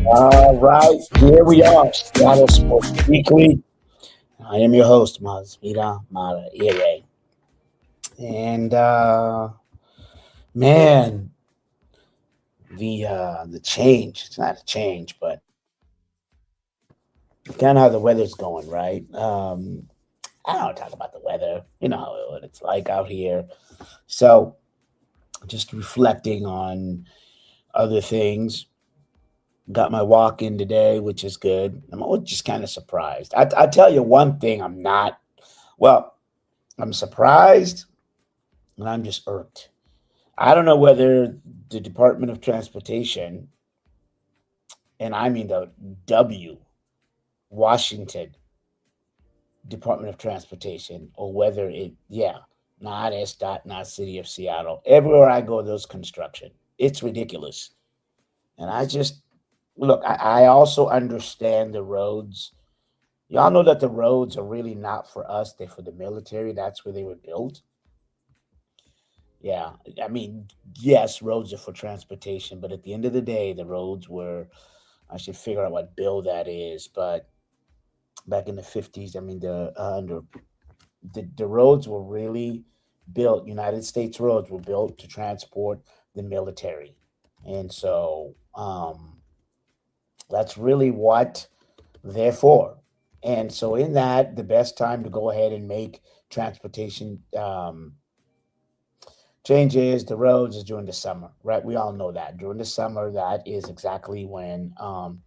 All right, here we are, Seattle Sports Weekly. I am your host, Mazvita Maraire. And man, the change, it's not a change, but kind of how the weather's going, right? I don't talk about the weather. You know what it's like out here. So just reflecting on other things. Got my walk in today, which is good. I'm just kind of surprised. I tell you one thing, well, I'm surprised and I'm just irked. I don't know whether the Department of Transportation, and I mean the W, Washington Department of Transportation, or whether not SDOT, not City of Seattle. Everywhere I go, there's construction. It's ridiculous. And I also understand the roads. Y'all know that the roads are really not for us, they're for the military. That's where they were built. Yeah, I mean, yes, roads are for transportation, but at the end of the day, the roads were. I should figure out what bill that is, but back in the 50s, I mean, the roads were really built. United States roads were built to transport the military, and so that's really what they're for. And so, in that, the best time to go ahead and make transportation changes the roads is during the summer, right? We all know that during the summer, that is exactly when all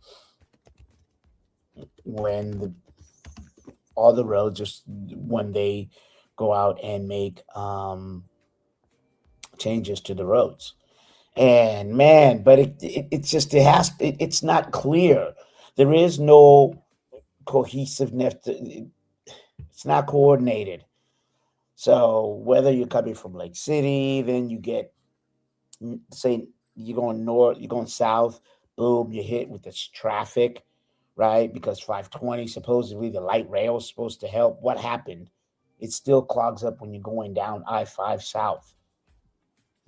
the roads just when they go out and make changes to the roads. And man, but it's just it's not clear. There is no cohesiveness. It's not coordinated. So whether you're coming from Lake City, then you get say you're going north, you're going south, boom, you're hit with this traffic, right? Because 520 supposedly the light rail is supposed to help. What happened? It still clogs up when you're going down I-5 south.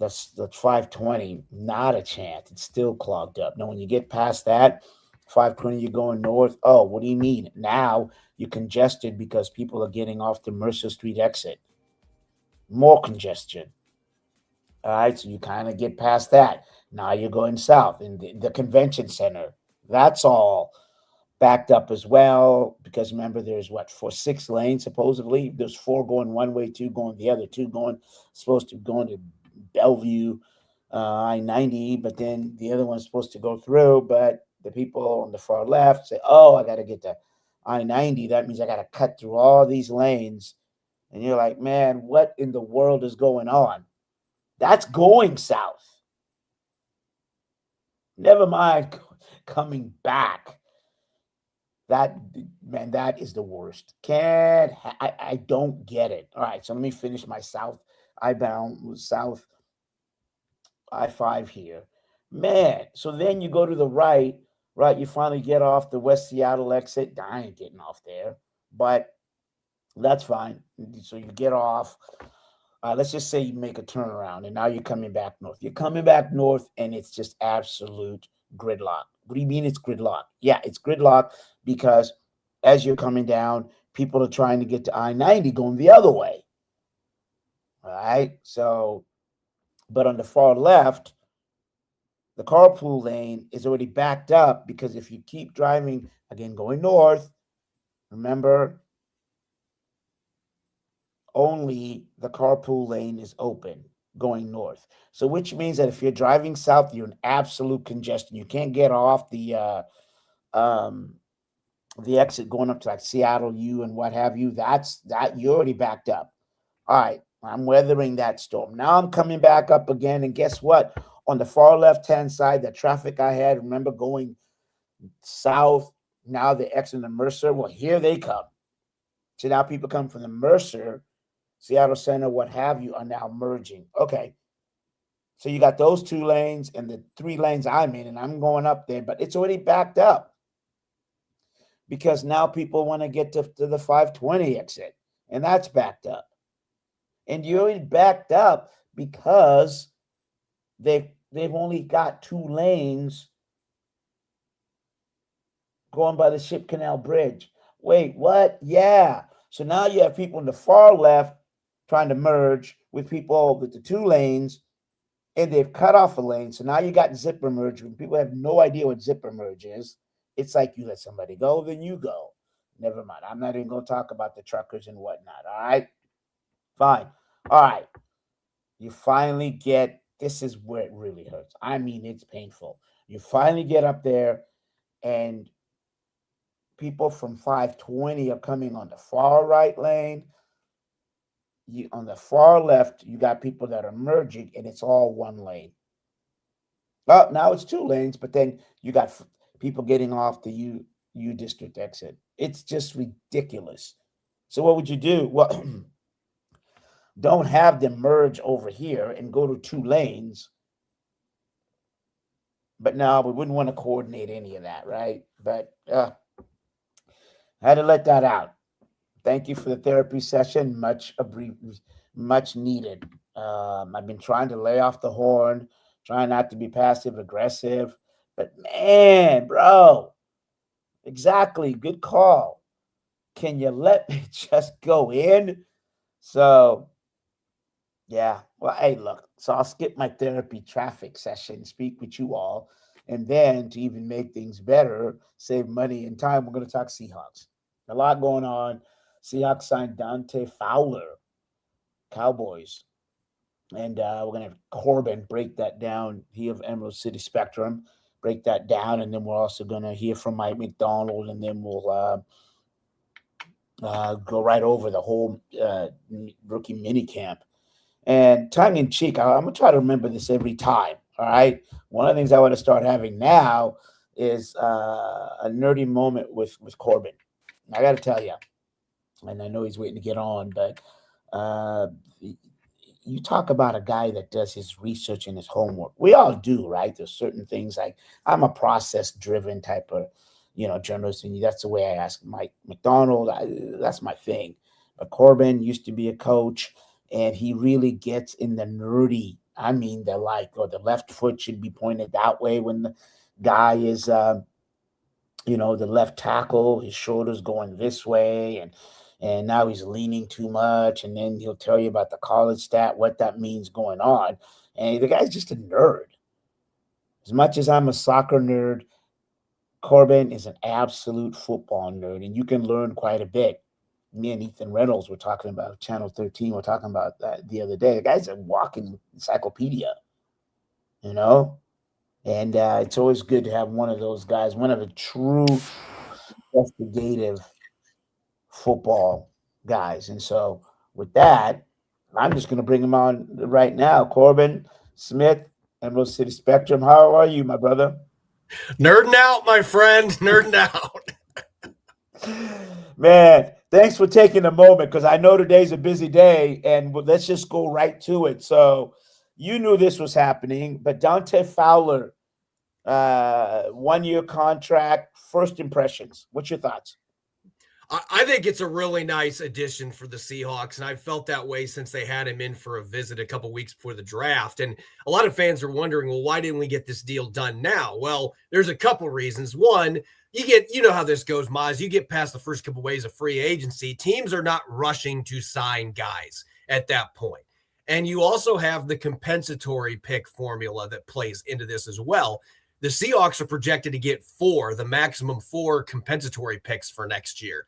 That's 520, not a chance. It's still clogged up. Now, when you get past that, 520, you're going north. Oh, what do you mean? Now you're congested because people are getting off the Mercer Street exit. More congestion. All right, so you kind of get past that. Now you're going south in the convention center. That's all backed up as well because remember, there's for 6 lanes supposedly. There's 4 going one way, 2 going the other, 2 going supposed to go to Bellevue, I-90, but then the other one's supposed to go through. But the people on the far left say, "Oh, I got to get to I-90. That means I got to cut through all these lanes." And you're like, "Man, what in the world is going on?" That's going south. Never mind coming back. That man, that is the worst. I don't get it. All right, so let me finish my south south I-5 here. Man, so then you go to the right, right? You finally get off the West Seattle exit. I ain't getting off there, but that's fine. So you get off. Let's just say you make a turnaround and now you're coming back north. You're coming back north and it's just absolute gridlock. What do you mean it's gridlock? Yeah, it's gridlock because as you're coming down, people are trying to get to I-90 going the other way. All right. So, but on the far left, the carpool lane is already backed up because if you keep driving, again, going north, remember, only the carpool lane is open going north. So which means that if you're driving south, you're in absolute congestion. You can't get off the exit going up to like Seattle U and what have you. That you're already backed up. All right, I'm weathering that storm. Now I'm coming back up again, and guess what? On the far left-hand side, the traffic I had, remember going south, now the exit the Mercer. Well, here they come. So now people come from the Mercer, Seattle Center, what have you, are now merging. Okay. So you got those 2 lanes and the 3 lanes I'm in, and I'm going up there, but it's already backed up because now people want to get to the 520 exit, and that's backed up. And you're already backed up because they've only got 2 lanes going by the Ship Canal Bridge. Wait, what? Yeah. So now you have people in the far left trying to merge with people with the 2 lanes, and they've cut off a lane. So now you got zipper merge. When people have no idea what zipper merge is, it's like you let somebody go, then you go. Never mind. I'm not even going to talk about the truckers and whatnot. All right. Fine. All right. You finally get, this is where it really hurts. I mean, it's painful. You finally get up there, and people from 520 are coming on the far right lane. On the far left, you got people that are merging, and it's all 1 lane. Well, now it's 2 lanes, but then you got people getting off the U district exit. It's just ridiculous. So what would you do? Well, don't have them merge over here and go to 2 lanes. But no, we wouldn't want to coordinate any of that, right? But I had to let that out. Thank you for the therapy session. Much needed. I've been trying to lay off the horn, trying not to be passive aggressive. But man, bro, exactly. Good call. Can you let me just go in? So, yeah. Well, hey, look. So I'll skip my therapy traffic session, speak with you all. And then to even make things better, save money and time, we're going to talk Seahawks. A lot going on. Seahawks signed Dante Fowler, Cowboys. And we're going to have Corbin break that down. He of Emerald City Spectrum, break that down. And then we're also going to hear from Mike McDonald. And then we'll go right over the whole rookie minicamp. And tongue in cheek, I'm going to try to remember this every time. All right. One of the things I want to start having now is a nerdy moment with Corbin. I got to tell you, and I know he's waiting to get on, but you talk about a guy that does his research and his homework. We all do, right? There's certain things like I'm a process-driven type of, journalist, and that's the way I ask Mike McDonald. That's my thing. But Corbin used to be a coach, and he really gets in the nerdy. I mean, the left foot should be pointed that way when the guy is, the left tackle, his shoulder's going this way, and now he's leaning too much, and then he'll tell you about the college stat, what that means going on. And the guy's just a nerd. As much as I'm a soccer nerd, Corbin is an absolute football nerd, and you can learn quite a bit. Me and Ethan Reynolds were talking about Channel 13. We're talking about that the other day. The guy's a walking encyclopedia, and it's always good to have one of those guys, one of the true investigative football guys. And so with that, I'm just going to bring him on right now. Corbin Smith, Emerald City Spectrum. How are you, my brother? Nerding out, my friend. Nerding out. Man, thanks for taking a moment, because I know today's a busy day, and let's just go right to it. So you knew this was happening, but Dante Fowler, 1-year contract, first impressions. What's your thoughts? I think it's a really nice addition for the Seahawks, and I've felt that way since they had him in for a visit a couple weeks before the draft. And a lot of fans are wondering, well, why didn't we get this deal done now? Well, there's a couple reasons. One, you know how this goes, Maz. You get past the first couple ways of free agency. Teams are not rushing to sign guys at that point. And you also have the compensatory pick formula that plays into this as well. The Seahawks are projected to get the maximum 4 compensatory picks for next year.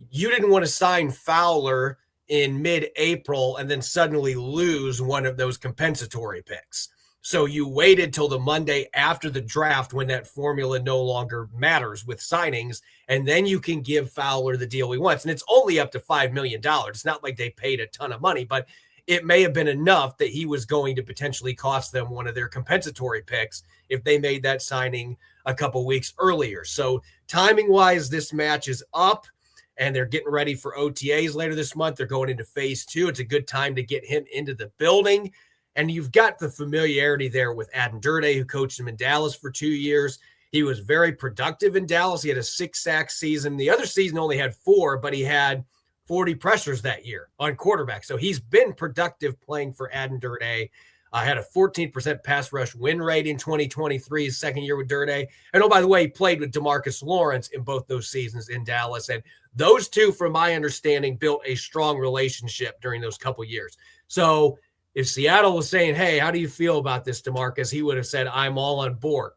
You didn't want to sign Fowler in mid-April and then suddenly lose one of those compensatory picks. So you waited till the Monday after the draft when that formula no longer matters with signings, and then you can give Fowler the deal he wants. And it's only up to $5 million. It's not like they paid a ton of money, but it may have been enough that he was going to potentially cost them one of their compensatory picks if they made that signing a couple weeks earlier. So timing-wise, this match is up, and they're getting ready for OTAs later this month. They're going into phase 2. It's a good time to get him into the building. And you've got the familiarity there with Adam Durde, who coached him in Dallas for 2 years. He was very productive in Dallas. He had a 6-sack season. The other season only had 4, but he had 40 pressures that year on quarterback. So he's been productive playing for Adam Durde. Had a 14% pass rush win rate in 2023, his second year with Durde. And oh, by the way, he played with DeMarcus Lawrence in both those seasons in Dallas. And those two, from my understanding, built a strong relationship during those couple years. So if Seattle was saying, hey, how do you feel about this, DeMarcus? He would have said, I'm all on board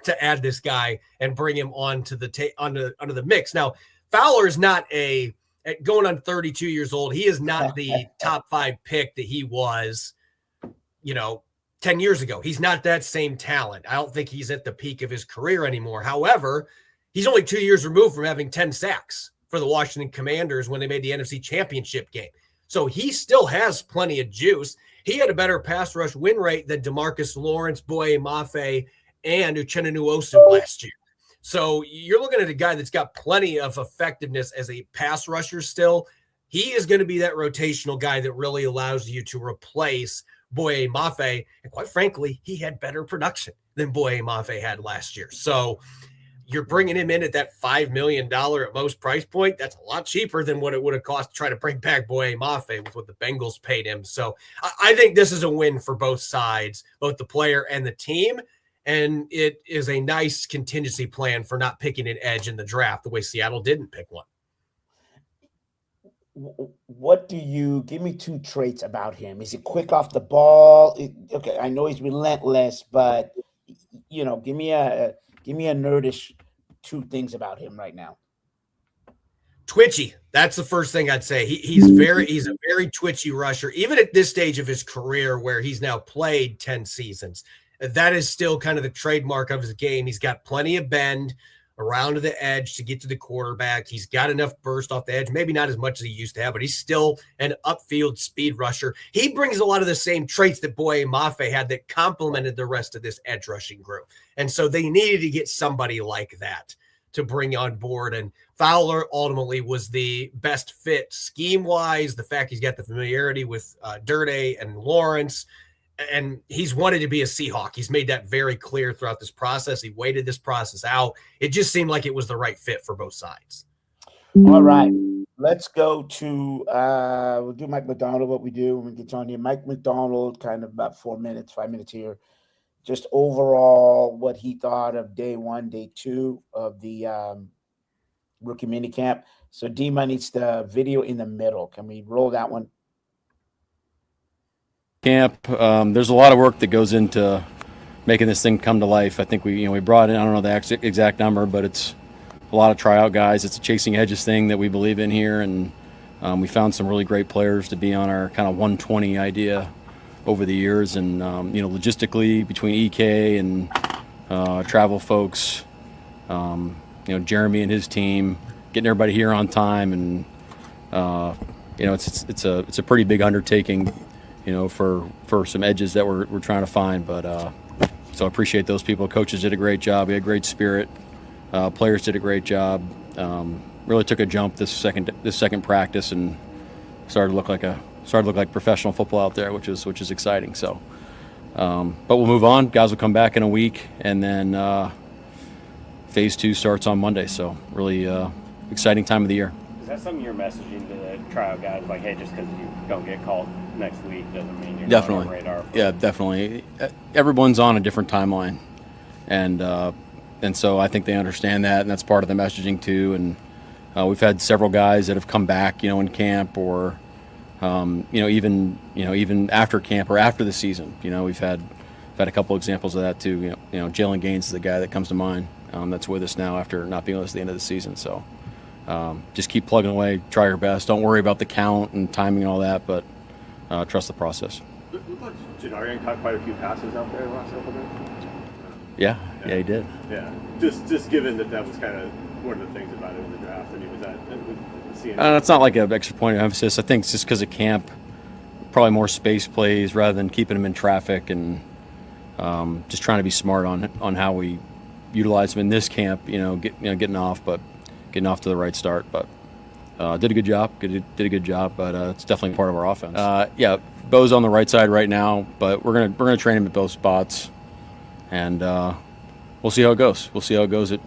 to add this guy and bring him onto the under the mix. Now, Fowler is not going on 32 years old. He is not the top 5 pick that he was, 10 years ago. He's not that same talent. I don't think he's at the peak of his career anymore. However, he's only 2 years removed from having 10 sacks for the Washington Commanders when they made the NFC Championship game. So he still has plenty of juice. He had a better pass rush win rate than DeMarcus Lawrence, Boye Mafe, and Uchenna Nwosu last year. So you're looking at a guy that's got plenty of effectiveness as a pass rusher still. He is going to be that rotational guy that really allows you to replace Boye Mafe. And quite frankly, he had better production than Boye Mafe had last year. So you're bringing him in at that $5 million at most price point. That's a lot cheaper than what it would have cost to try to bring back Boye Mafe with what the Bengals paid him. So I think this is a win for both sides, both the player and the team. And it is a nice contingency plan for not picking an edge in the draft the way Seattle didn't pick one. What do you give me 2 traits about him? Is he quick off the ball? Okay, I know he's relentless, but give me a nerdish 2 things about him right now. Twitchy. That's the first thing I'd say. He's a very twitchy rusher, even at this stage of his career where he's now played 10 seasons. That is still kind of the trademark of his game. He's got plenty of bend around to the edge to get to the quarterback. He's got enough burst off the edge, maybe not as much as he used to have, but he's still an upfield speed rusher. He brings a lot of the same traits that Boye Mafe had that complemented the rest of this edge rushing group. And so they needed to get somebody like that to bring on board. And Fowler ultimately was the best fit scheme-wise. The fact he's got the familiarity with Durde and Lawrence, and he's wanted to be a Seahawk. He's made that very clear throughout this process. He waited this process out. It just seemed like it was the right fit for both sides. All right. Let's go to we'll do Mike Macdonald, what we do when we get on here. Mike Macdonald, kind of about 5 minutes here. Just overall what he thought of day 1, day 2 of the rookie minicamp. So Dima needs the video in the middle. Can we roll that one? Camp. There's a lot of work that goes into making this thing come to life. I think we brought in, I don't know the exact number, but it's a lot of tryout guys. It's a chasing edges thing that we believe in here, and we found some really great players to be on our kind of 120 idea over the years. And logistically between EK and travel folks, Jeremy and his team, getting everybody here on time, and it's a pretty big undertaking. For some edges that we're trying to find. But so I appreciate those people. Coaches did a great job. We had great spirit. Players did a great job. Really took a jump this second practice and started to look like professional football out there, which is exciting. So, but we'll move on. Guys will come back in a week, and then phase 2 starts on Monday. So really exciting time of the year. Is that something you're messaging to the tryout guys? Like, hey, just because you don't get called next week doesn't mean you're not on the radar? Yeah, definitely. Everyone's on a different timeline, and so I think they understand that, and that's part of the messaging too. And we've had several guys that have come back, in camp, or even after camp or after the season. We've had a couple examples of that too. Jalen Gaines is the guy that comes to mind. That's with us now after not being with us at the end of the season. So. Just keep plugging away, try your best. Don't worry about the count and timing and all that, but trust the process. Looked like Janarian caught quite a few passes out there the last couple of days. Yeah, he did. Yeah, just given that was kind of one of the things about it in the draft. I mean, was that seeing? It's not like an extra point of emphasis. I think it's just because of camp, probably more space plays rather than keeping them in traffic, and just trying to be smart on how we utilize them in this camp. Getting off to the right start, but did a good job. Did a good job, but it's definitely part of our offense. Bo's on the right side right now, but we're gonna train him at both spots, and we'll see how it goes. We'll see how it goes at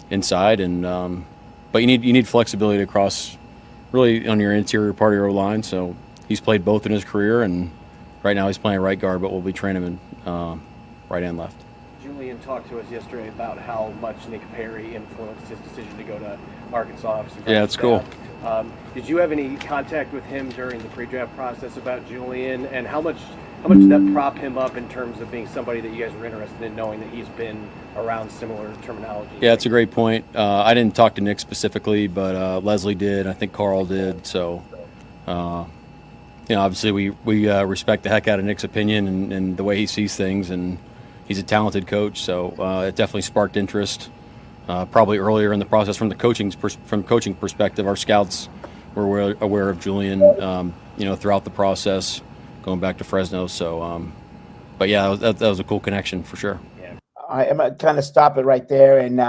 inside, and but you need flexibility across really on your interior part of your line. So he's played both in his career, and right now he's playing right guard, but we'll be training him in right and left. Julian talked to us yesterday about how much Nick Perry influenced his decision to go to Arkansas. Obviously, yeah, it's cool. Did you have any contact with him during the pre-draft process about Julian, and how much did that prop him up in terms of being somebody that you guys were interested in, knowing that he's been around similar terminology? Yeah, it's a great point. I didn't talk to Nick specifically, but Leslie did. I think Carl did. So, obviously we respect the heck out of Nick's opinion and the way he sees things, and he's a talented coach. So it definitely sparked interest. Probably earlier in the process from coaching perspective, our scouts were aware of Julian, throughout the process, going back to Fresno. So, but yeah, that was a cool connection for sure. Yeah. I'm going to kind of stop it right there. And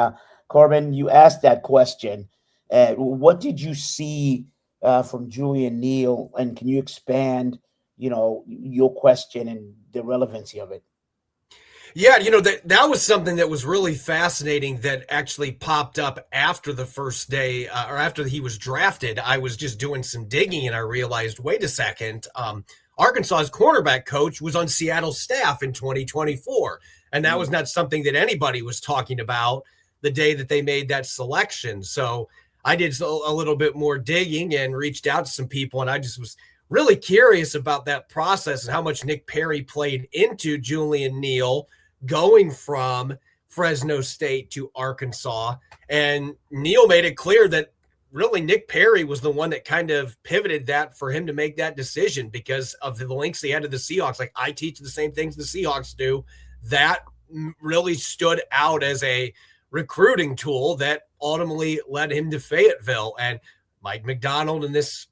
Corbin, you asked that question. What did you see from Julian Neal, and can you expand, your question and the relevancy of it? Yeah, that was something that was really fascinating that actually popped up after the first day or after he was drafted. I was just doing some digging and I realized, wait a second, Arkansas's cornerback coach was on Seattle's staff in 2024. And that was not something that anybody was talking about the day that they made that selection. So I did a little bit more digging and reached out to some people, and I just was really curious about that process and how much Nick Perry played into Julian Neal going from Fresno State to Arkansas. And Neal made it clear that really Nick Perry was the one that kind of pivoted that for him to make that decision because of the links he had to the Seahawks. Like, I teach the same things the Seahawks do. That really stood out as a recruiting tool that ultimately led him to Fayetteville. And Mike McDonald and this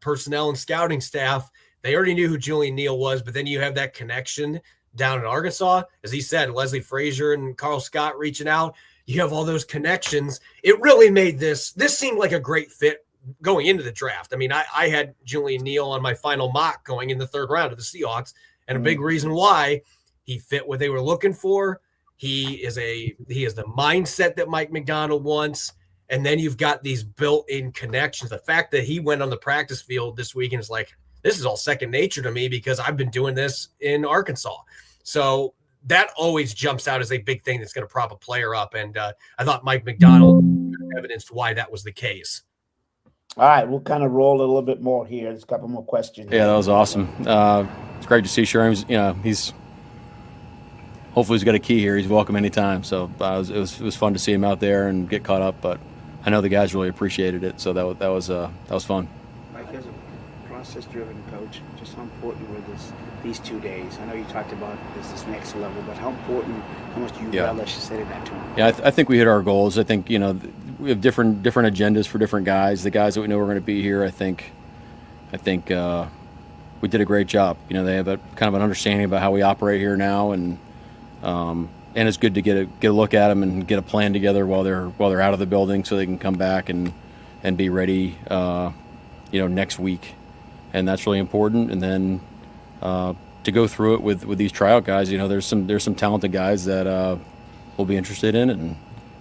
personnel and scouting staff, they already knew who Julian Neal was, but then you have that connection down in Arkansas. As he said, Leslie Frazier and Carl Scott reaching out. You have all those connections. It really made this seemed like a great fit going into the draft. I mean, I had Julian Neal on my final mock going in the third round of the Seahawks, and a big reason why he fit what they were looking for. He is the mindset that Mike McDonald wants. And then you've got these built-in connections. The fact that he went on the practice field this week and is like, this is all second nature to me because I've been doing this in Arkansas. So that always jumps out as a big thing that's going to prop a player up. And I thought Mike McDonald evidenced why that was the case. All right, we'll kind of roll a little bit more here. There's a couple more questions. Yeah, that was awesome. It's great to see Sherm. Hopefully he's got a key here. He's welcome anytime. So it was fun to see him out there and get caught up. But I know the guys really appreciated it. So that was fun. Mike, as a process-driven coach, just how important were these 2 days? I know you talked about this next level, but how much do you relish setting that tone? Yeah, I think we hit our goals. I think we have different agendas for different guys. The guys that we know are going to be here, I think we did a great job. They have a kind of an understanding about how we operate here now, and it's good to get a look at them and get a plan together while they're out of the building, so they can come back and be ready, next week, and that's really important. And then to go through it with these tryout guys, there's some talented guys that we'll be interested in,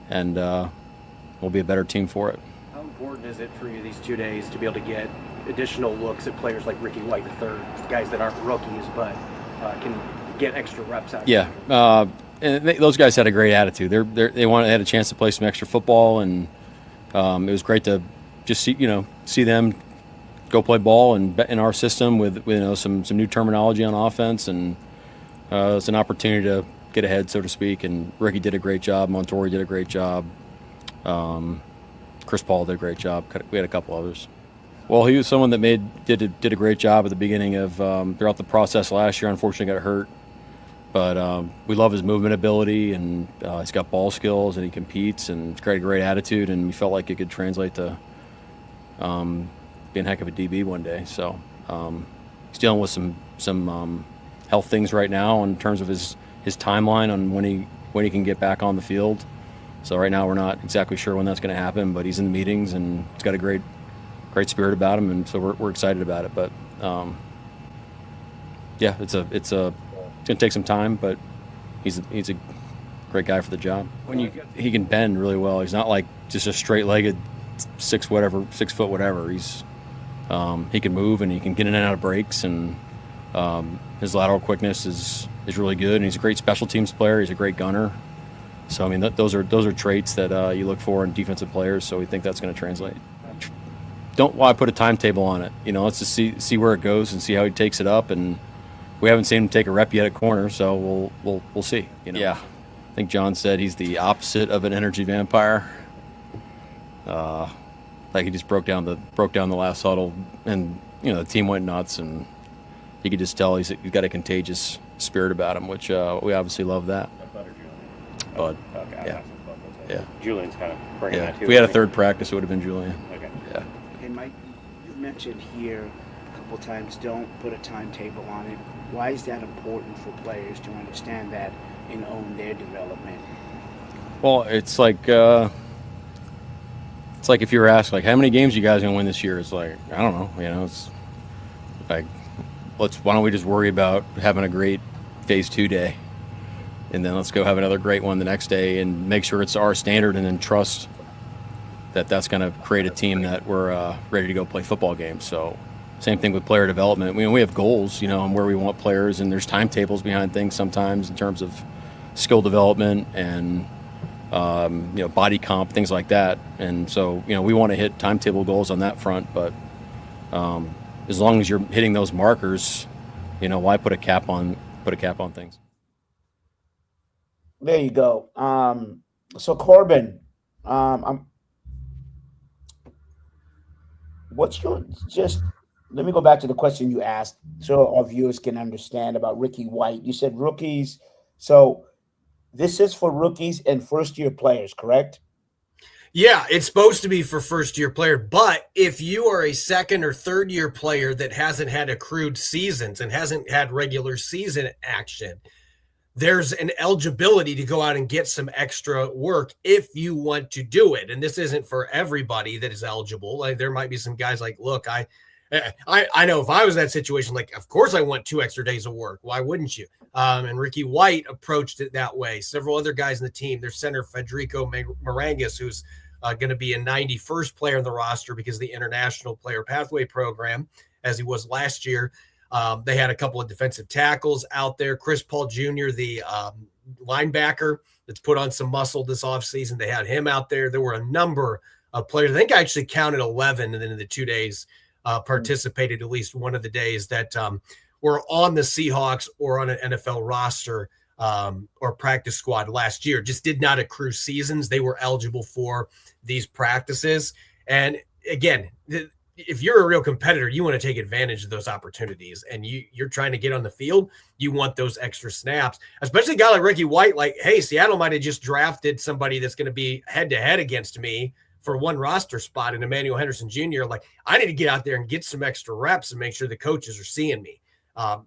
and we'll be a better team for it. How important is it for you these 2 days to be able to get additional looks at players like Ricky White III, guys that aren't rookies but can get extra reps out? Yeah, and those guys had a great attitude. They had a chance to play some extra football, and it was great to just see them go play ball and in our system with some new terminology on offense, and it's an opportunity to get ahead, so to speak. And Ricky did a great job. Montori did a great job. Chris Paul did a great job. We had a couple others. Well, he was someone that did a great job at the beginning of throughout the process last year. Unfortunately, got hurt, but we love his movement ability, and he's got ball skills, and he competes, and he's got a great attitude, and we felt like it could translate to being a heck of a DB one day. So he's dealing with some health things right now in terms of his timeline on when he can get back on the field. So right now we're not exactly sure when that's going to happen, but he's in the meetings, and he's got a great spirit about him, and so we're excited about it. But yeah, it's going to take some time, but he's a great guy for the job. He can bend really well. He's not like just a straight-legged 6 foot whatever. He can move, and he can get in and out of breaks, and His lateral quickness is really good, and he's a great special teams player. He's a great gunner. So I mean, those are traits that you look for in defensive players. So we think that's going to translate. Don't want to put a timetable on it. Let's just see where it goes and see how he takes it up. And we haven't seen him take a rep yet at corner, so we'll see. Yeah, I think John said he's the opposite of an energy vampire. Like he just broke down the last huddle, and the team went nuts, and you could just tell he's got a contagious spirit about him, which we obviously love that. But Okay. yeah. Julian's kind of bringing that too. If we had a third practice, it would have been Julian. Okay. Yeah. Hey, Mike, you mentioned here a couple times, don't put a timetable on it. Why is that important for players to understand that and own their development? Well, it's like if you were asked, like, how many games you guys gonna win this year? It's like, I don't know. It's like, why don't we just worry about having a great phase 2 day, and then let's go have another great one the next day, and make sure it's our standard, and then trust that that's going to create a team that we're ready to go play football games. So same thing with player development. We have goals, on where we want players, and there's timetables behind things sometimes in terms of skill development and body comp, things like that. And so we want to hit timetable goals on that front, but as long as you're hitting those markers, why put a cap on things? There you go. So Corbin, let me go back to the question you asked so our viewers can understand about Ricky White. You said rookies. So this is for rookies and first-year players, correct? Yeah, it's supposed to be for first-year player, but if you are a second or third-year player that hasn't had accrued seasons and hasn't had regular season action, there's an eligibility to go out and get some extra work if you want to do it. And this isn't for everybody that is eligible. Like, there might be some guys like, look, I know if I was in that situation, like, of course I want 2 extra days of work. Why wouldn't you? And Ricky White approached it that way. Several other guys in the team, their center, Federico Marangas, who's going to be a 91st player in the roster because of the International Player Pathway Program, as he was last year. They had a couple of defensive tackles out there. Chris Paul Jr., the linebacker that's put on some muscle this offseason, they had him out there. There were a number of players. I think I actually counted 11, and then in the 2 days participated at least one of the days that were on the Seahawks or on an NFL roster or practice squad last year. Just did not accrue seasons. They were eligible for these practices. And again, if you're a real competitor, you want to take advantage of those opportunities, and you're trying to get on the field. You want those extra snaps, especially a guy like Ricky White. Like, hey, Seattle might have just drafted somebody that's going to be head-to-head against me for one roster spot in Emmanuel Henderson Jr. Like, I need to get out there and get some extra reps and make sure the coaches are seeing me.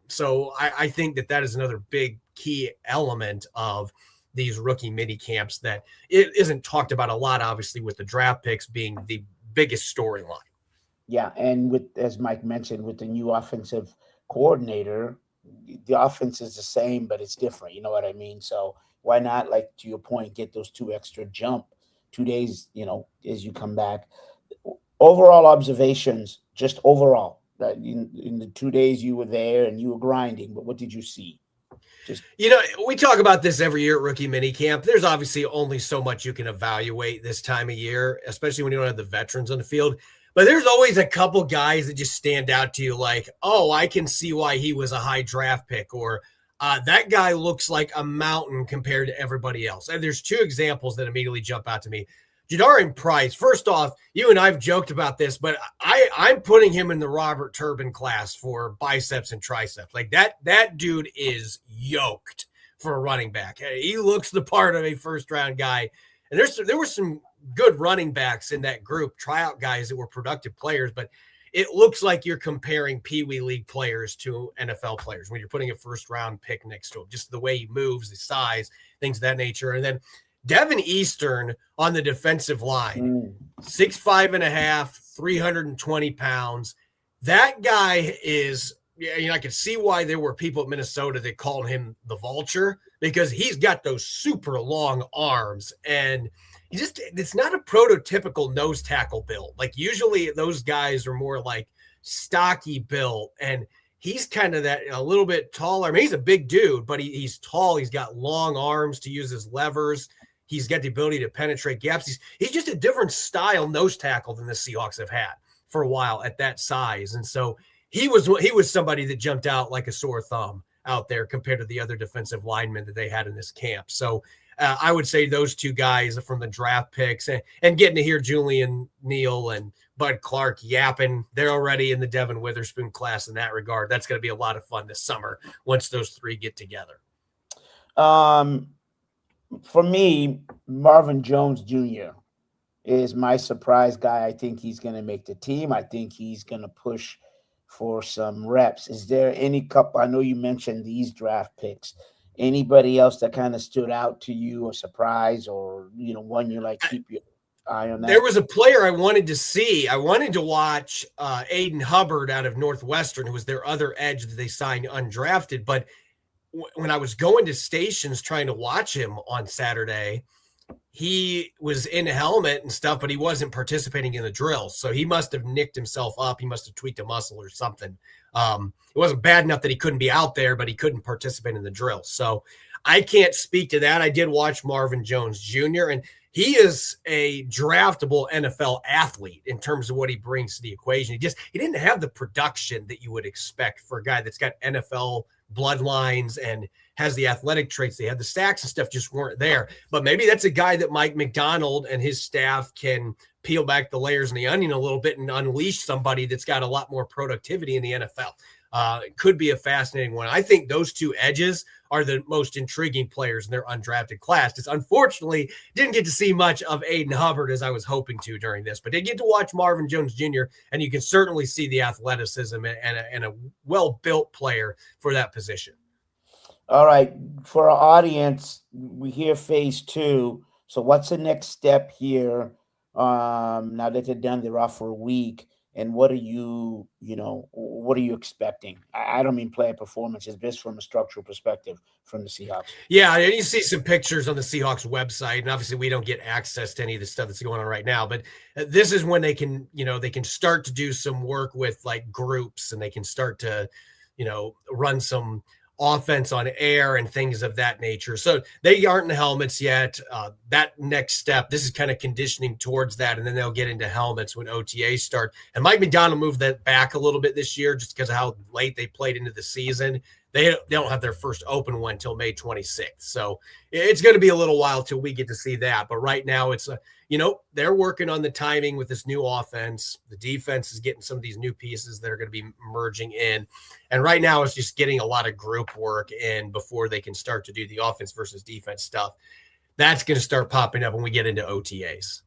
So I think that is another big key element of these rookie mini camps that it isn't talked about a lot, obviously, with the draft picks being the biggest storyline. Yeah, and as Mike mentioned, with the new offensive coordinator, the offense is the same, but it's different. You know what I mean? So why not, like, to your point, get those 2 extra 2 days, as you come back. Overall observations, just overall, that in the 2 days you were there and you were grinding, but what did you see? We talk about this every year at rookie minicamp. There's obviously only so much you can evaluate this time of year, especially when you don't have the veterans on the field. But there's always a couple guys that just stand out to you like, oh, I can see why he was a high draft pick, or that guy looks like a mountain compared to everybody else. And there's 2 examples that immediately jump out to me. Jadarian Price, first off, you and I have joked about this, but I'm putting him in the Robert Turbin class for biceps and triceps. Like, that dude is yoked for a running back. He looks the part of a first-round guy. And there were some good running backs in that group, tryout guys that were productive players, but it looks like you're comparing Pee Wee League players to NFL players when you're putting a first-round pick next to him, just the way he moves, the size, things of that nature. And then Devin Eastern on the defensive line, 6'5.5", 320 pounds. That guy is, I could see why there were people at Minnesota that called him the vulture, because he's got those super long arms, and it's not a prototypical nose tackle build. Like, usually those guys are more like stocky built, and he's kind of that a little bit taller. I mean, he's a big dude, but he's tall. He's got long arms to use his levers. He's got the ability to penetrate gaps. He's just a different style nose tackle than the Seahawks have had for a while at that size. And so he was somebody that jumped out like a sore thumb out there compared to the other defensive linemen that they had in this camp. So I would say those two guys from the draft picks and getting to hear Julian Neal and Bud Clark yapping, they're already in the Devin Witherspoon class in that regard. That's going to be a lot of fun this summer once those three get together. For me, Marvin Jones Jr. is my surprise guy. I think he's going to make the team. I think he's going to push for some reps. Is there any couple? I know you mentioned these draft picks. Anybody else that kind of stood out to you, a surprise, or one you like keep your eye on that? There was a player I wanted to see. I wanted to watch Aiden Hubbard out of Northwestern, who was their other edge that they signed undrafted. But when I was going to stations trying to watch him on Saturday, he was in a helmet and stuff, but he wasn't participating in the drills. So he must have nicked himself up. He must have tweaked a muscle or something. It wasn't bad enough that he couldn't be out there, but he couldn't participate in the drills. So I can't speak to that. I did watch Marvin Jones Jr., and he is a draftable NFL athlete in terms of what he brings to the equation. He didn't have the production that you would expect for a guy that's got NFL bloodlines and has the athletic traits. They had the stacks and stuff just weren't there. But maybe that's a guy that Mike McDonald and his staff can peel back the layers in the onion a little bit and unleash somebody that's got a lot more productivity in the NFL. It could be a fascinating one. I think those two edges are the most intriguing players in their undrafted class. Just unfortunately didn't get to see much of Aiden Hubbard as I was hoping to during this, but did get to watch Marvin Jones Jr., and you can certainly see the athleticism and a well-built player for that position. All right. For our audience, we hear phase 2. So what's the next step here? Now that they're done, they're off for a week. And what are you expecting? I don't mean player performances, just from a structural perspective from the Seahawks. Yeah, and you see some pictures on the Seahawks website, and obviously we don't get access to any of the stuff that's going on right now, but this is when they can start to do some work with like groups, and they can start to, run some offense on air and things of that nature. So they aren't in helmets yet. That next step, this is kind of conditioning towards that, and then they'll get into helmets when OTAs start. And Mike McDonald moved that back a little bit this year just because of how late they played into the season. They don't have their first open one until May 26th. So it's going to be a little while till we get to see that. But right now it's, they're working on the timing with this new offense. The defense is getting some of these new pieces that are going to be merging in. And right now it's just getting a lot of group work in before they can start to do the offense versus defense stuff. That's going to start popping up when we get into OTAs.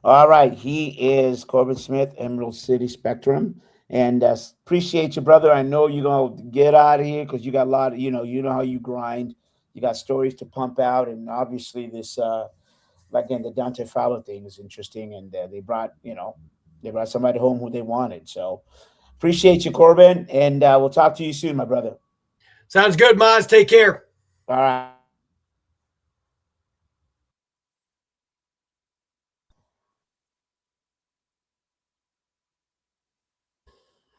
All right. He is Corbin Smith, Emerald City Spectrum. And appreciate you, brother. I know you're going to get out of here because you got a lot of, you know how you grind. You got stories to pump out. And obviously this, again, the Dante Fowler thing is interesting. And they brought somebody home who they wanted. So appreciate you, Corbin. And we'll talk to you soon, my brother. Sounds good, Maz. Take care. All right.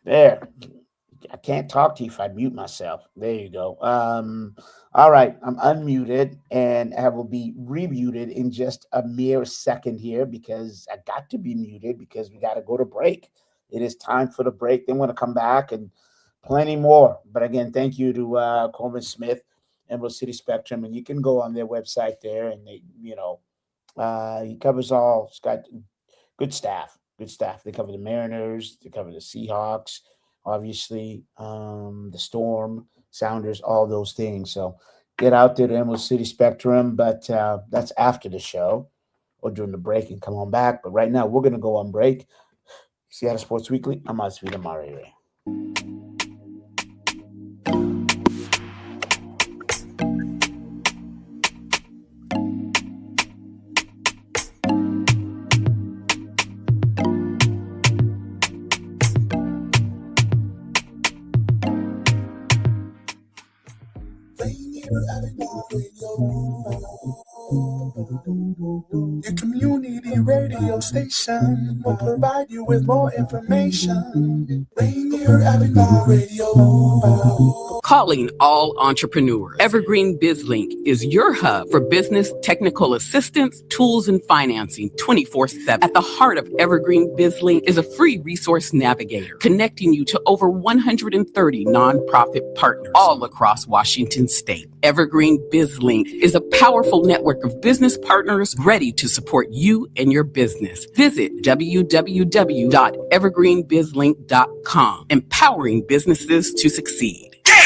There. I can't talk to you if I mute myself. There you go. All right. I'm unmuted, and I will be remuted in just a mere second here because I got to be muted because we got to go to break. It is time for the break. Then we're going to come back and plenty more. But again, thank you to Corbin Smith, Emerald City Spectrum. And you can go on their website there, and they, he covers all. It's got good staff. Good staff. They cover the Mariners. They cover the Seahawks, obviously, the Storm, Sounders, all those things. So get out there to Emerald City Spectrum, but that's after the show or during the break and come on back. But right now, we're going to go on break. Seattle Sports Weekly. I'm Mazvita Maraire. Rainier Avenue Radio. Your community radio station will provide you with more information. Rainier Avenue Radio. Calling all entrepreneurs. Evergreen BizLink is your hub for business technical assistance, tools, and financing 24/7. At the heart of Evergreen BizLink is a free resource navigator connecting you to over 130 nonprofit partners all across Washington state. Evergreen BizLink is a powerful network of business partners ready to support you and your business. Visit www.evergreenbizlink.com, empowering businesses to succeed. Hey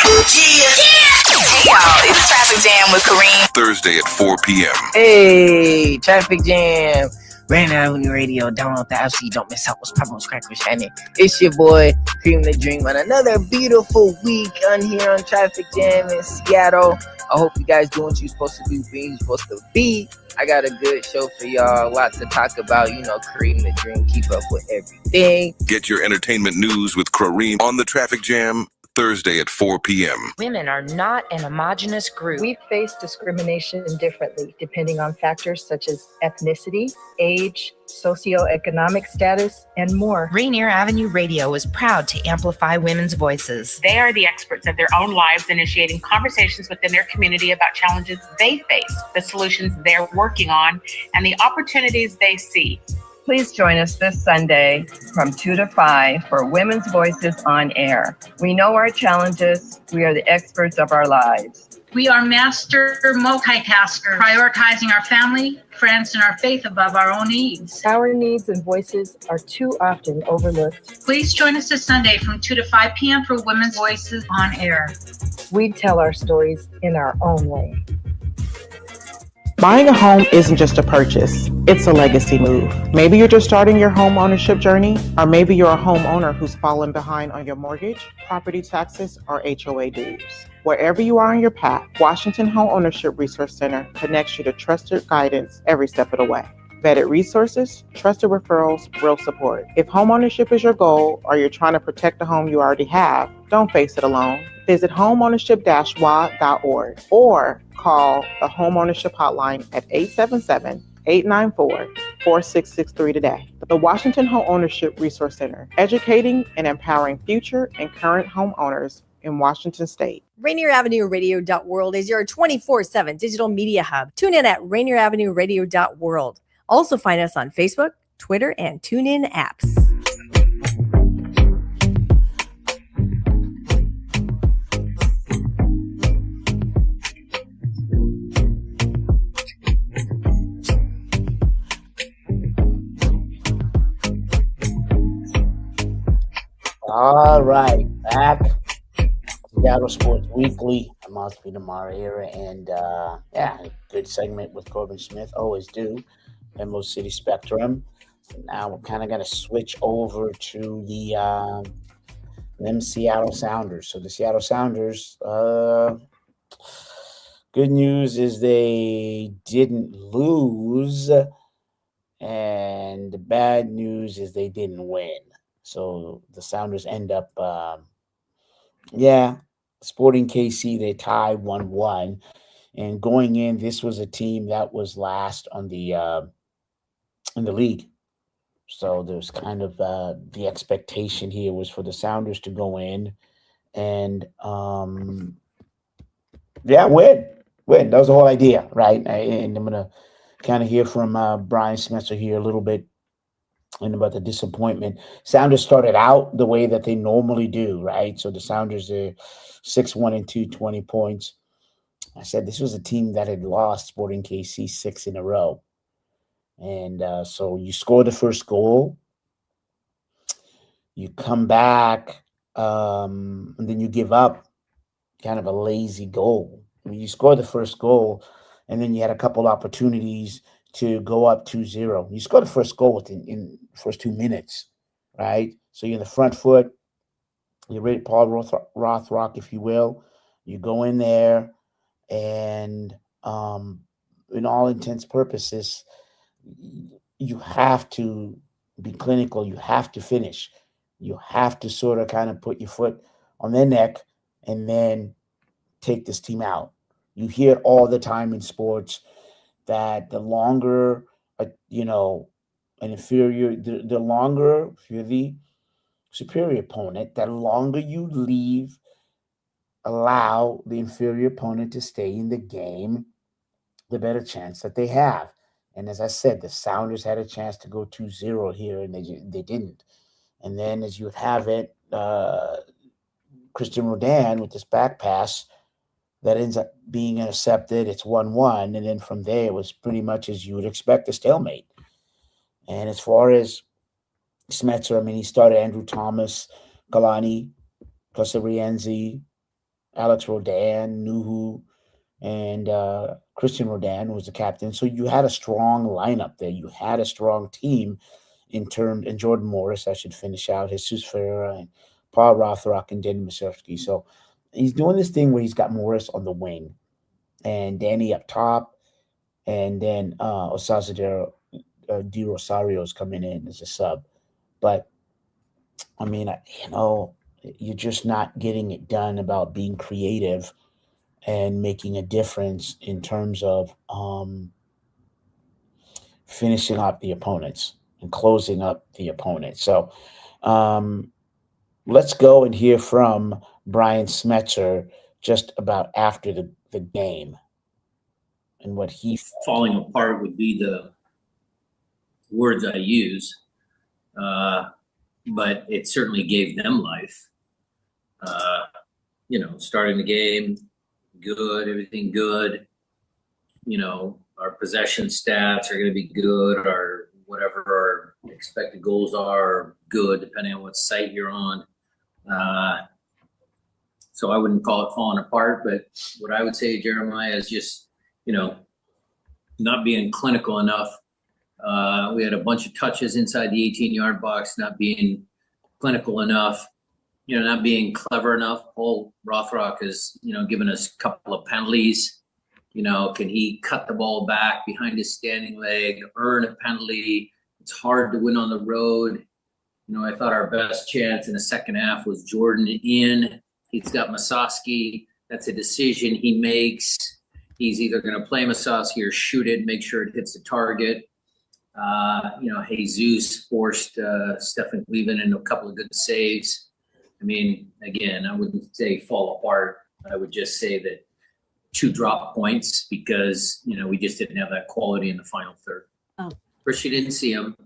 y'all, it's Traffic Jam with Kareem. Thursday at 4 p.m. Hey, Traffic Jam. Rainier Avenue Radio. Download the app so you don't miss out what's popping with Crack with Shannon. It's your boy, Cream the Dream, on another beautiful week on here on Traffic Jam in Seattle. I hope you guys doing what you're supposed to do, being supposed to be. I got a good show for y'all. Lots to talk about. You know, Kareem the Dream, keep up with everything. Get your entertainment news with Kareem on the Traffic Jam. Thursday at 4 p.m. Women are not an homogenous group. We face discrimination differently depending on factors such as ethnicity, age, socioeconomic status, and more. Rainier Avenue Radio is proud to amplify women's voices. They are the experts of their own lives, initiating conversations within their community about challenges they face, the solutions they're working on, and the opportunities they see. Please join us this Sunday from 2 to 5 for Women's Voices on Air. We know our challenges. We are the experts of our lives. We are master multitaskers, prioritizing our family, friends, and our faith above our own needs. Our needs and voices are too often overlooked. Please join us this Sunday from 2 to 5 p.m. for Women's Voices on Air. We tell our stories in our own way. Buying a home isn't just a purchase, it's a legacy move. Maybe you're just starting your home ownership journey, or maybe you're a homeowner who's fallen behind on your mortgage, property taxes, or HOA dues. Wherever you are on your path, Washington Home Ownership Resource Center connects you to trusted guidance every step of the way. Vetted resources, trusted referrals, real support. If homeownership is your goal, or you're trying to protect the home you already have, don't face it alone. Visit homeownership-wa.org or call the Homeownership Hotline at 877-894-4663 today. The Washington Home Ownership Resource Center, educating and empowering future and current homeowners in Washington State. Rainier Avenue Radio.world is your 24/7 digital media hub. Tune in at Rainier Avenue Radio.world. Also find us on Facebook, Twitter, and TuneIn apps. All right, back. Seattle Sports Weekly. I'm Mazvita Maraire, and good segment with Corbin Smith. Always do. Emerald City Spectrum. So now we're kind of going to switch over to the them Seattle Sounders. So the Seattle Sounders, good news is they didn't lose, and the bad news is they didn't win. So the Sounders end up, Sporting KC, they tied 1-1. And going in, this was a team that was last on the in the league. So there's kind of the expectation here was for the Sounders to go in and win. That was the whole idea, right? And I'm gonna kind of hear from Brian Spencer here a little bit and about the disappointment. Sounders started out the way that they normally do, right? So the Sounders are 6-1-2, 20 points. I said this was a team that had lost Sporting KC 6 in a row. And so you score the first goal, you come back, and then you give up kind of a lazy goal. I mean, you score the first goal, and then you had a couple opportunities to go up 2-0. You score the first goal in the first 2 minutes, right? So you're in the front foot. You're ready, Paul Rothrock, if you will. You go in there, and in all intents purposes, you have to be clinical. You have to finish. You have to sort of kind of put your foot on their neck and then take this team out. You hear it all the time in sports that the longer, an inferior, the longer you're the superior opponent, the longer you allow the inferior opponent to stay in the game, the better chance that they have. And as I said, the Sounders had a chance to go 2-0 here, and they didn't. And then as you have it, Christian Rodan with this back pass that ends up being intercepted. It's 1-1. And then from there, it was pretty much as you would expect, a stalemate. And as far as Smetzer, I mean, he started Andrew Thomas, Galani, Casarienzi, Alex Rodan, Nuhu, and Christian Rodan was the captain. So you had a strong lineup there. You had a strong team and Jordan Morris, I should finish out, Jesus Ferreira, and Paul Rothrock, and Danny Musovsky. So he's doing this thing where he's got Morris on the wing and Danny up top, and then Osaze Di Rosario's coming in as a sub. But, I mean, you're just not getting it done about being creative and making a difference in terms of finishing up the opponents and closing up the opponents. So let's go and hear from Brian Smetzer just about after the game and what he falling apart would be the words I use, but it certainly gave them life. Starting the game, good, everything good. Our possession stats are going to be good, or whatever our expected goals are good, depending on what site you're on. So I wouldn't call it falling apart, but what I would say, Jeremiah, is just, not being clinical enough. We had a bunch of touches inside the 18-yard box, not being clinical enough, not being clever enough. Paul Rothrock has, given us a couple of penalties. Can he cut the ball back behind his standing leg, earn a penalty? It's hard to win on the road. I thought our best chance in the second half was Jordan in. He's got Musovsky. That's a decision he makes. He's either going to play Musovsky or shoot it, make sure it hits the target. Jesus forced Stefan Cleveland into a couple of good saves. I mean, again, I wouldn't say fall apart. I would just say that 2 drop points because, we just didn't have that quality in the final third. First, you didn't see him,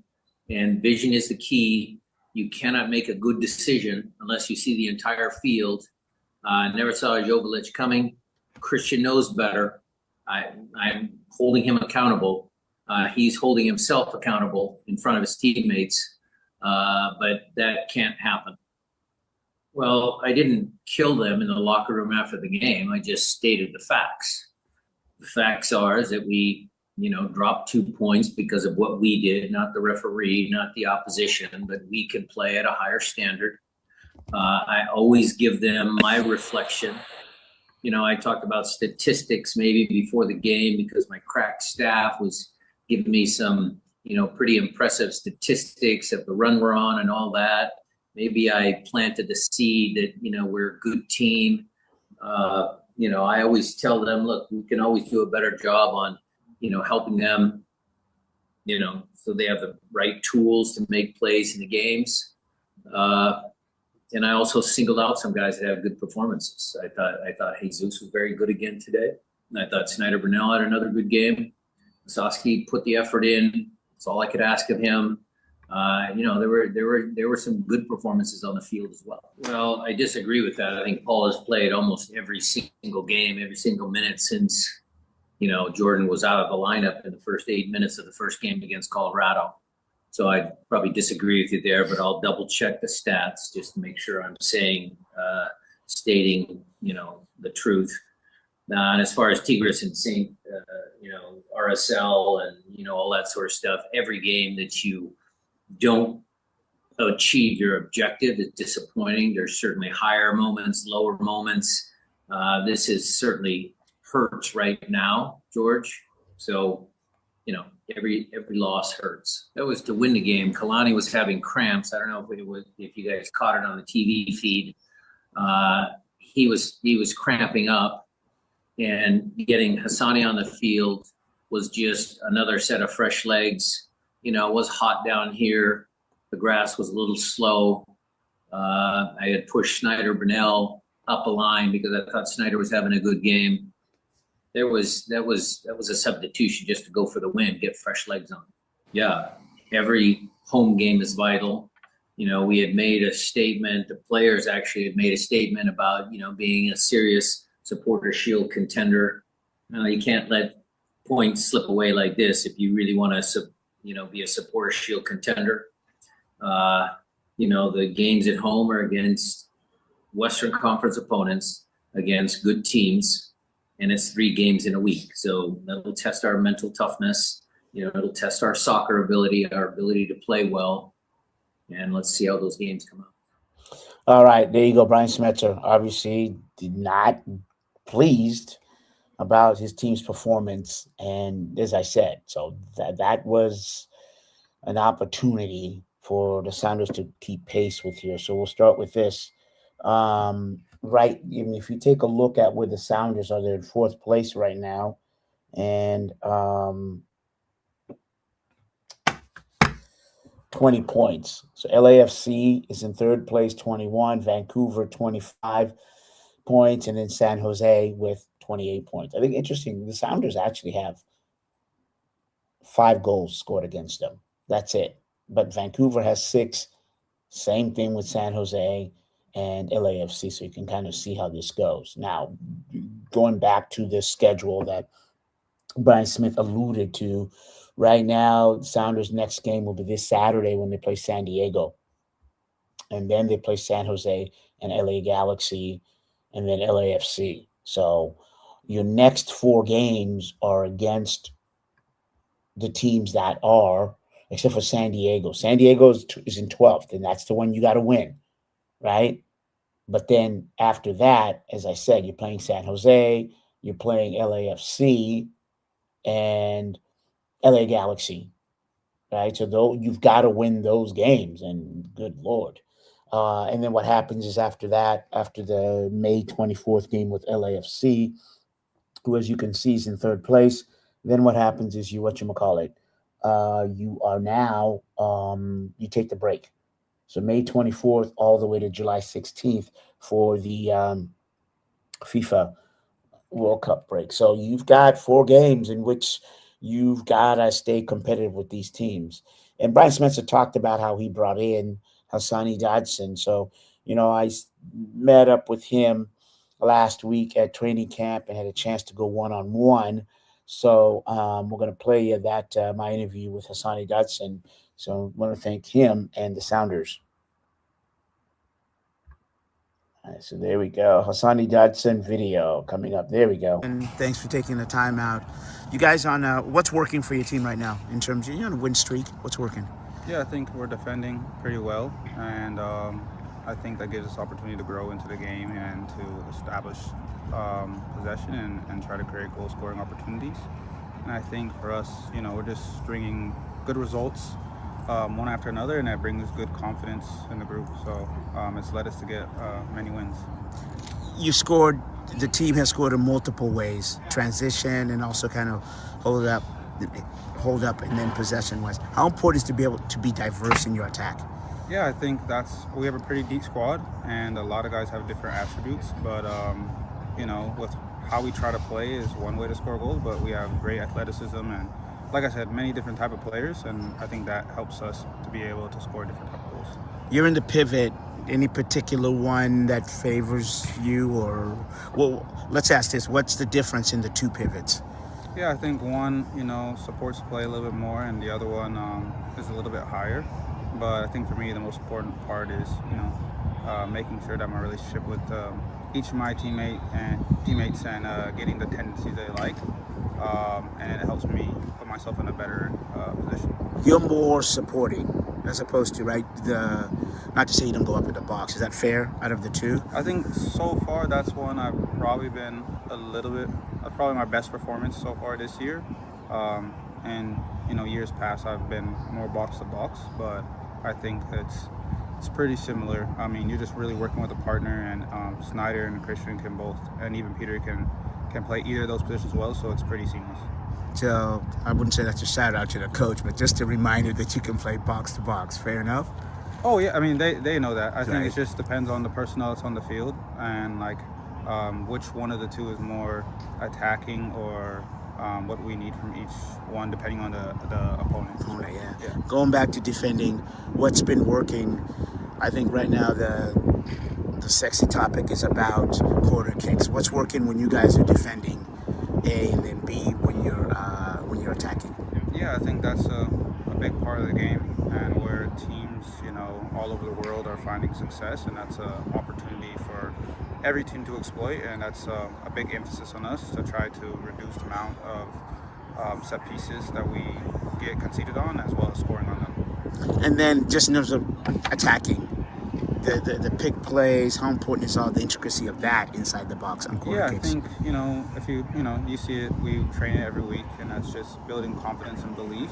and vision is the key. You cannot make a good decision unless you see the entire field. Never saw Jovic coming. Christian knows better. I'm holding him accountable. He's holding himself accountable in front of his teammates, but that can't happen. Well, I didn't kill them in the locker room after the game. I just stated the facts. The facts are is that we, dropped 2 points because of what we did, not the referee, not the opposition, but we can play at a higher standard. I always give them my reflection. I talked about statistics maybe before the game because my crack staff was giving me some, pretty impressive statistics of the run we're on and all that. Maybe I planted the seed that, we're a good team. I always tell them, look, we can always do a better job on, helping them, so they have the right tools to make plays in the games. And I also singled out some guys that have good performances. I thought Jesus was very good again today. And I thought Snyder Burnell had another good game. Musovsky put the effort in. That's all I could ask of him. There were some good performances on the field as well. Well, I disagree with that. I think Paul has played almost every single game, every single minute since, Jordan was out of the lineup in the first 8 minutes of the first game against Colorado. So I probably disagree with you there, but I'll double check the stats just to make sure I'm stating, the truth. And as far as Tigres and Saint, RSL and, all that sort of stuff, every game that you don't achieve your objective is disappointing. There's certainly higher moments, lower moments. This is certainly hurts right now, George. So, every loss hurts. That was to win the game. Kalani was having cramps. I don't know if you guys caught it on the TV feed. He was cramping up, and getting Hassani on the field was just another set of fresh legs. You know, it was hot down here. The grass was a little slow. I had pushed Snyder Burnell up a line because I thought Snyder was having a good game. That was a substitution just to go for the win, get fresh legs on. Yeah, every home game is vital. You know, we had made a statement. The players actually had made a statement about, you know, being a serious Supporter Shield contender. You can't let points slip away like this if you really want to, you know, be a Supporter Shield contender. You know, the games at home are against Western Conference opponents, against good teams, and it's 3 games in a week. So that'll test our mental toughness. You know, it'll test our soccer ability, our ability to play well, and let's see how those games come out. All right, there you go. Brian Smetzer obviously did not pleased about his team's performance, and as I said, so that was an opportunity for the Sounders to keep pace with here. So we'll start with this. Right, if you take a look at where the Sounders are, they're in 4th place right now, and 20 points. So LAFC is in 3rd place, 21, Vancouver 25 points, and then San Jose with 28 points. I think interesting, the Sounders actually have 5 goals scored against them. That's it. But Vancouver has 6. Same thing with San Jose and LAFC, so you can kind of see how this goes. Now, going back to the schedule that Brian Smith alluded to, right now, Sounders' next game will be this Saturday when they play San Diego. And then they play San Jose and LA Galaxy and then LAFC. So your next 4 games are against the teams that are, except for San Diego. San Diego is in 12th, and that's the one you got to win, right? But then after that, as I said, you're playing San Jose, you're playing LAFC, and LA Galaxy, right? So though you've got to win those games, and good Lord. And then what happens is after that, after the May 24th game with LAFC, who, as you can see, is in 3rd place, then what happens is you are now, you take the break. So May 24th all the way to July 16th for the FIFA World Cup break. So you've got 4 games in which you've got to stay competitive with these teams. And Brian Spencer talked about how he brought in Hassani Dotson. So, you know, I met up with him last week at training camp and had a chance to go one-on-one. So we're going to play you that my interview with Hassani Dotson. So I want to thank him and the Sounders. All right, so there we go. Hassani Dotson video coming up. There we go. And thanks for taking the time out. You guys on what's working for your team right now in terms of, win streak? What's working? Yeah, I think we're defending pretty well, and I think that gives us opportunity to grow into the game and to establish possession and try to create goal-scoring opportunities. And I think for us, we're just stringing good results one after another, and that brings good confidence in the group. So it's led us to get many wins. The team has scored in multiple ways, transition and also kind of hold up and then possession-wise. How important is to be able to be diverse in your attack? Yeah, I think we have a pretty deep squad, and a lot of guys have different attributes, but with how we try to play is one way to score goals, but we have great athleticism and, like I said, many different type of players, and I think that helps us to be able to score different type of goals. You're in the pivot. Any particular one that favors you, or, well, let's ask this, what's the difference in the 2 pivots? Yeah, I think one, supports play a little bit more, and the other one is a little bit higher. But I think for me, the most important part is, making sure that my relationship with each of my teammates and getting the tendencies they like, and it helps me put myself in a better position. You're more supporting as opposed to, right, not to say you don't go up in the box. Is that fair out of the 2? I think so far that's one I've probably been probably my best performance so far this year. And years past I've been more box to box, but I think it's pretty similar. I mean, you're just really working with a partner, and Snyder and Christian can both, and even Peter can play either of those positions well, so it's pretty seamless. So I wouldn't say that's a shout out to the coach, but just a reminder that you can play box to box. Fair enough? Oh yeah, I mean they know that. I think Right. it just depends on the personnel that's on the field and like which one of the two is more attacking or what we need from each one depending on the opponent. Yeah. Going back to defending, what's been working? I think right now the sexy topic is about corner kicks. What's working when you guys are defending, A, and then B when you're attacking? Yeah, I think that's a big part of the game, and where teams, all over the world are finding success, and that's an opportunity for every team to exploit, and that's a big emphasis on us to try to reduce the amount of set pieces that we get conceded on, as well as scoring on them. And then just in terms of attacking, the pick plays, how important is all the intricacy of that inside the box on corner kicks? I think, if you see it, we train it every week, and that's just building confidence and belief.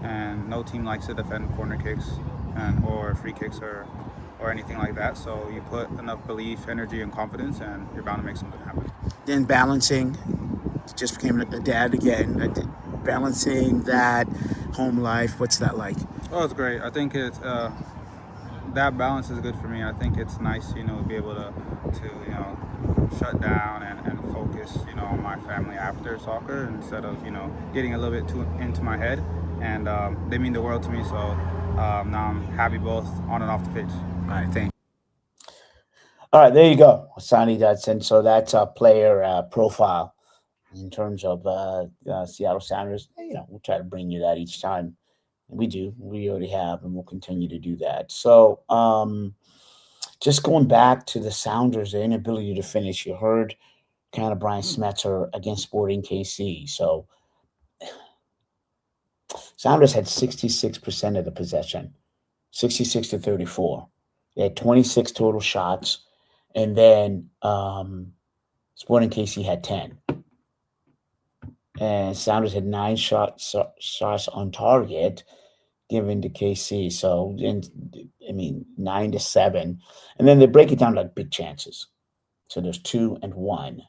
And no team likes to defend corner kicks or free kicks or anything like that. So you put enough belief, energy, and confidence, and you're bound to make something happen. Then balancing, just became a dad again, balancing that home life, what's that like? Oh, it's great. I think it's that balance is good for me. I think it's nice, to be able to shut down and focus, on my family after soccer instead of, getting a little bit too into my head. And they mean the world to me, so now I'm happy both on and off the pitch. All right, thanks. All right, there you go, Hassani Dotson. So that's a player profile in terms of Seattle Sounders. We'll try to bring you that each time. We do. We already have, and we'll continue to do that. So just going back to the Sounders, their inability to finish. You heard kind of Brian Smetzer against Sporting KC. So Sounders had 66% of the possession, 66 to 34. They had 26 total shots, and then Sporting KC had 10. And Sounders had 9 shots on target given to KC. So, 9 to 7. And then they break it down like big chances. So there's 2 and 1.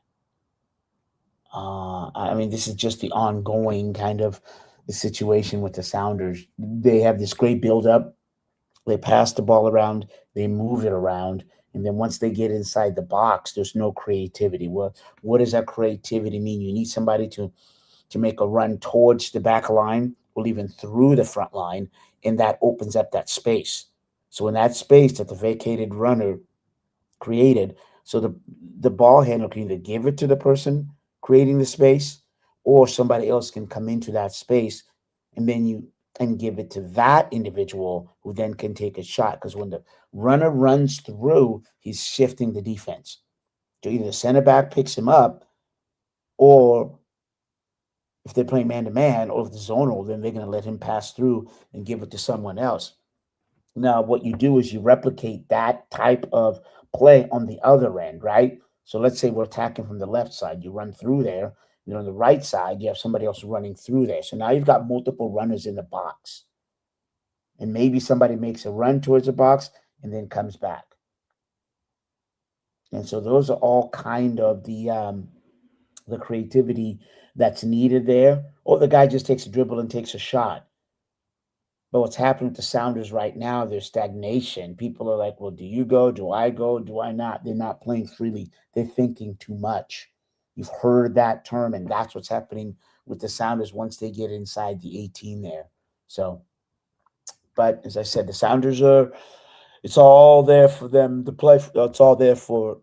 This is just the ongoing kind of the situation with the Sounders. They have this great buildup. They pass the ball around. They move it around. And then once they get inside the box, there's no creativity. Well, what does that creativity mean? You need somebody to make a run towards the back line or even through the front line, and that opens up that space. So in that space that the vacated runner created, so the ball handler can either give it to the person creating the space, or somebody else can come into that space and then you give it to that individual who then can take a shot. Because when the runner runs through, he's shifting the defense. So either the center back picks him up, or if they're playing man-to-man, or if the zonal, then they're going to let him pass through and give it to someone else. Now, what you do is you replicate that type of play on the other end, right? So let's say we're attacking from the left side. You run through there. And on the right side, you have somebody else running through there. So now you've got multiple runners in the box. And maybe somebody makes a run towards the box and then comes back. And so those are all kind of the creativity that's needed there. Or the guy just takes a dribble and takes a shot. But what's happening with the Sounders right now, there's stagnation. People are like, well, do you go? Do I go? Do I not? They're not playing freely. They're thinking too much. You've heard that term, and that's what's happening with the Sounders once they get inside the 18 there. So, but as I said, the Sounders it's all there for them to play. It's all there for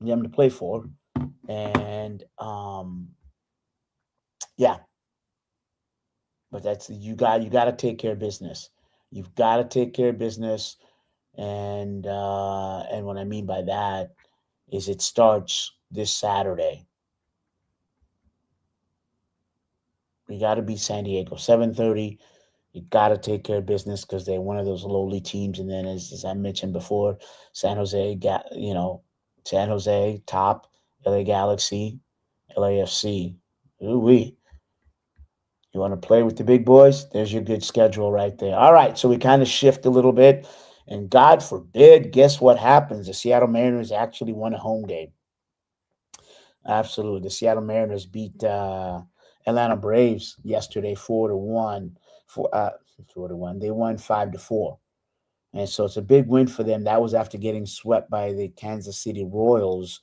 them to play for. And, yeah. But that's you got to take care of business. You've got to take care of business, and what I mean by that is it starts this Saturday. You got to beat San Diego 7:30. You got to take care of business because they're one of those lowly teams. And then, as I mentioned before, San Jose top, LA Galaxy, LAFC. Ooh-wee. You want to play with the big boys? There's your good schedule right there. All right, so we kind of shift a little bit. And God forbid, guess what happens? The Seattle Mariners actually won a home game. Absolutely. The Seattle Mariners beat Atlanta Braves yesterday 4-1. 4-1. They won 5-4. And so it's a big win for them. That was after getting swept by the Kansas City Royals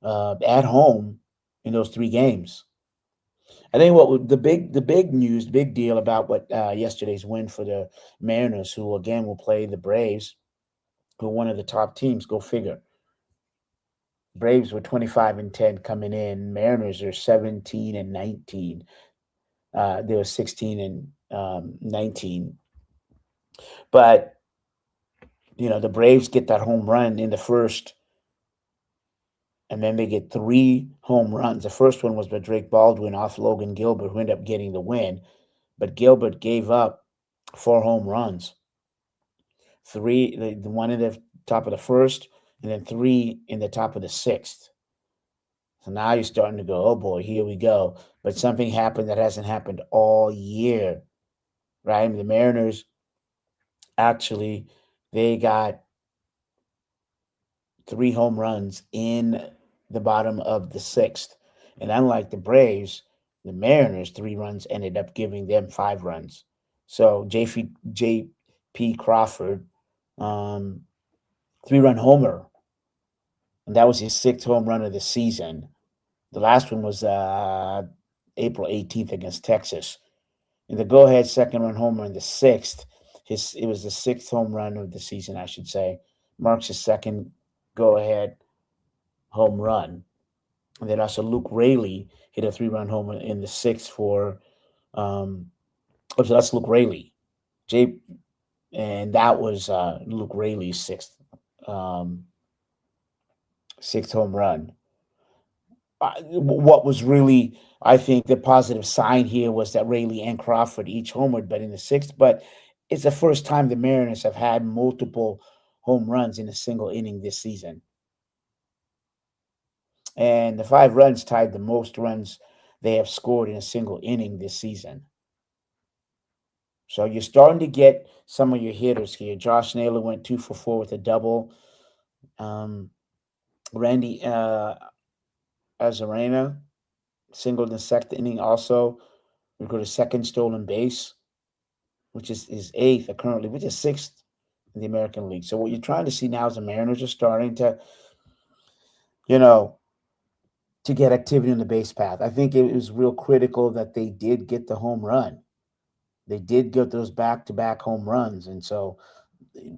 at home in those 3 games. I think what the big news, big deal about what yesterday's win for the Mariners, who again will play the Braves, who are one of the top teams. Go figure. Braves were 25-10 coming in. Mariners are 17-19. They were 16-19. But the Braves get that home run in the first, and then they get 3 home runs. The first one was by Drake Baldwin off Logan Gilbert, who ended up getting the win. But Gilbert gave up 4 home runs. 3, the one in the top of the first, and then 3 in the top of the 6th. So now you're starting to go, oh boy, here we go. But something happened that hasn't happened all year, right? The Mariners, actually, they got 3 home runs in the bottom of the 6th. And unlike the Braves, the Mariners, 3 runs ended up giving them 5 runs. So J.P. Crawford, 3-run homer. And that was his 6th home run of the season. The last one was April 18th against Texas. And the go-ahead 2nd-run homer in the 6th, it was the 6th home run of the season, I should say. Marks his 2nd go-ahead home run. And then also Luke Raley hit a 3-run homer in the 6th for so that's Luke Raley. And that was Luke Raley's 6th home run. What was really, I think, the positive sign here was that Raley and Crawford each homered, but in the 6th. But it's the first time the Mariners have had multiple home runs in a single inning this season. And the 5 runs tied the most runs they have scored in a single inning this season. So you're starting to get some of your hitters here. Josh Naylor went 2 for 4 with a double. Randy Arozarena singled in the 2nd inning also. We got a 2nd stolen base, which is his 8th currently, which is 6th in the American League. So what you're trying to see now is the Mariners are starting to, to get activity on the base path. I think it was real critical that they did get the home run. They did get those back-to-back home runs. And so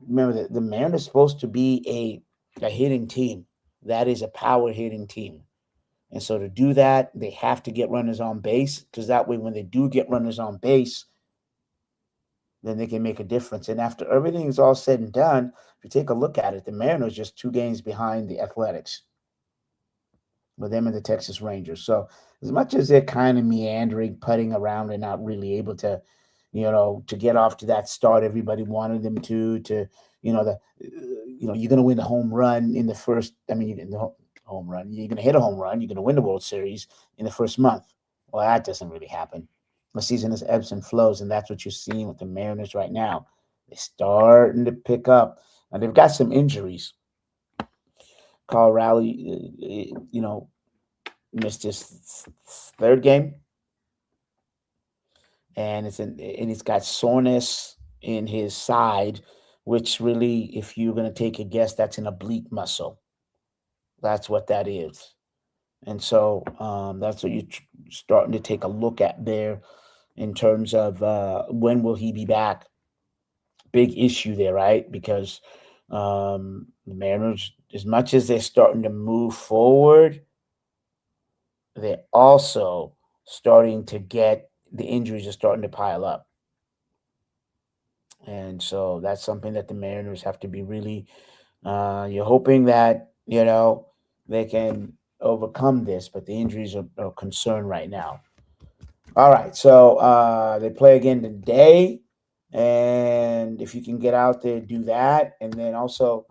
remember that the Mariners are supposed to be a hitting team. That is a power hitting team. And so to do that, they have to get runners on base, because that way when they do get runners on base, then they can make a difference. And after everything is all said and done, if you take a look at it, the Mariners are just 2 games behind the Athletics, with them and the Texas Rangers. So as much as they're kind of meandering, putting around, and not really able to, to get off to that start everybody wanted them to, you're going to win the home run in the first, home run. You're going to hit a home run. You're going to win the World Series in the first month. Well, that doesn't really happen. The season is ebbs and flows, and that's what you're seeing with the Mariners right now. They're starting to pick up. And they've got some injuries. Kyle Raleigh, missed his 3rd game. And he's got soreness in his side, which really, if you're going to take a guess, that's an oblique muscle. That's what that is. And so that's what you're starting to take a look at there in terms of when will he be back. Big issue there, right? Because the Mariners, as much as they're starting to move forward, they're also starting to get, the injuries are starting to pile up. And so that's something that the Mariners have to be really, you're hoping that, they can overcome this, but the injuries are a concern right now. All right, so they play again today, and if you can get out there, do that. And then also,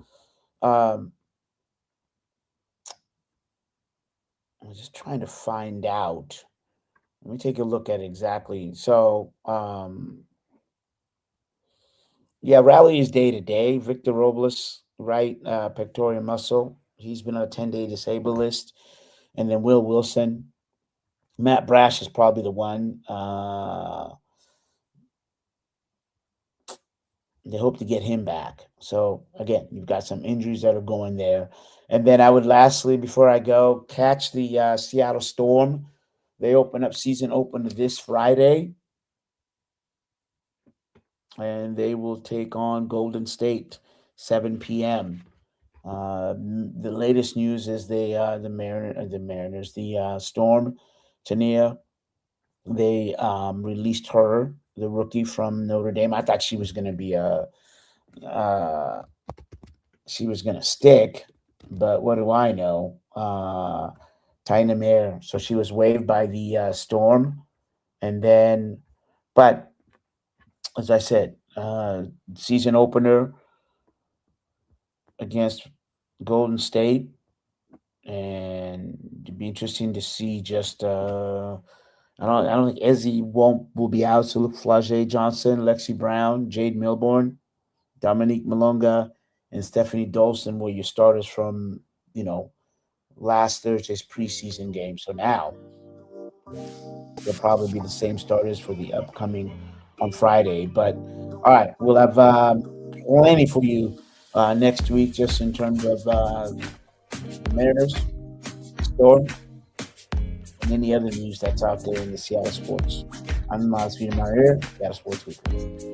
I'm just trying to find out. Let me take a look at exactly. So, Raleigh is day-to-day. Victor Robles, right, pectoral muscle. He's been on a 10-day disabled list. And then Will Wilson, Matt Brash is probably the one. They hope to get him back. So, again, you've got some injuries that are going there. And then I would lastly, before I go, catch the Seattle Storm. They open up season opener this Friday. And they will take on Golden State, 7 p.m. The latest news is the Storm, Tania, they released her, the rookie from Notre Dame. I thought she was going to be she was going to stick, but what do I know? Tina Mayer. So she was waived by the Storm, and then, but as I said, season opener against Golden State, and it'd be interesting to see just. I don't think Ezzy will be out. So look, Flau'jae Johnson, Lexi Brown, Jade Milbourne, Dominique Malonga, and Stephanie Dolson were your starters from, last Thursday's preseason game. So now they'll probably be the same starters for the upcoming on Friday. But all right, we'll have plenty for you next week, just in terms of the Mariners, Storm, and any other news that's out there in the Seattle sports. I'm Mazvita Maraire, Seattle Sports Weekly.